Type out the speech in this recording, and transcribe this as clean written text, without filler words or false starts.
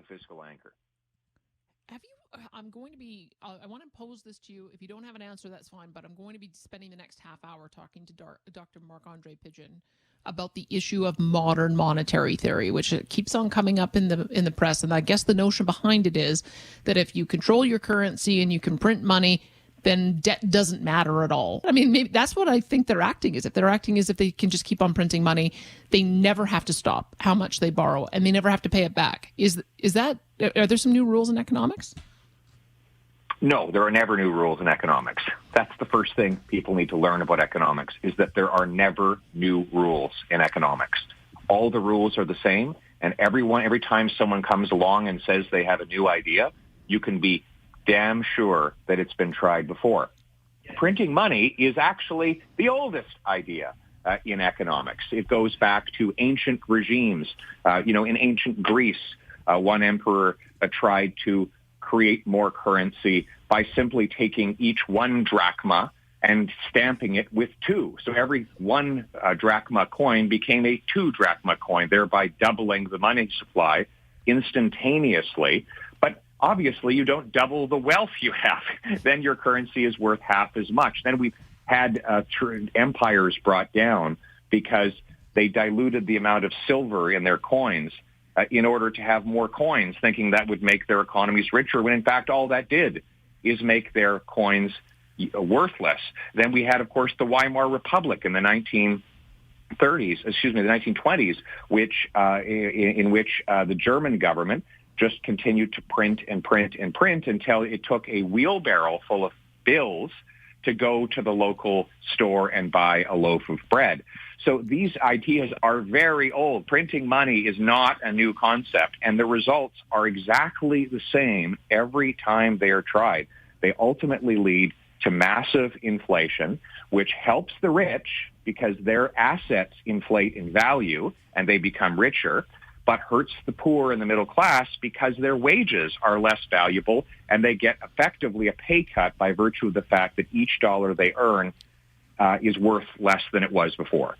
fiscal anchor. Have you? I'm going to be. I want to pose this to you. If you don't have an answer, that's fine. But I'm going to be spending the next half hour talking to Dr. Marc-Andre Pigeon about the issue of modern monetary theory, which keeps on coming up in the press. And I guess the notion behind it is that if you control your currency and you can print money, then debt doesn't matter at all. I mean, maybe that's what I think they're acting as if. They're acting as if they can just keep on printing money. They never have to stop how much they borrow, and they never have to pay it back. Is that? Are there some new rules in economics? No, there are never new rules in economics. That's the first thing people need to learn about economics, is that there are never new rules in economics. All the rules are the same, and every time someone comes along and says they have a new idea, you can be damn sure that it's been tried before. Printing money is actually the oldest idea in economics. It goes back to ancient regimes. In ancient Greece, one emperor tried to create more currency by simply taking each one drachma and stamping it with two. So every one drachma coin became a 2 drachma coin, thereby doubling the money supply instantaneously. But obviously, you don't double the wealth you have. Then your currency is worth half as much. Then we've had empires brought down because they diluted the amount of silver in their coins in order to have more coins, thinking that would make their economies richer, when in fact all that did is make their coins worthless. Then we had, of course, the Weimar Republic in the 1920s, which in which the German government just continued to print and print and print until it took a wheelbarrow full of bills to go to the local store and buy a loaf of bread. So these ideas are very old. Printing money is not a new concept, and the results are exactly the same every time they are tried. They ultimately lead to massive inflation, which helps the rich because their assets inflate in value and they become richer, but hurts the poor and the middle class because their wages are less valuable and they get effectively a pay cut by virtue of the fact that each dollar they earn is worth less than it was before.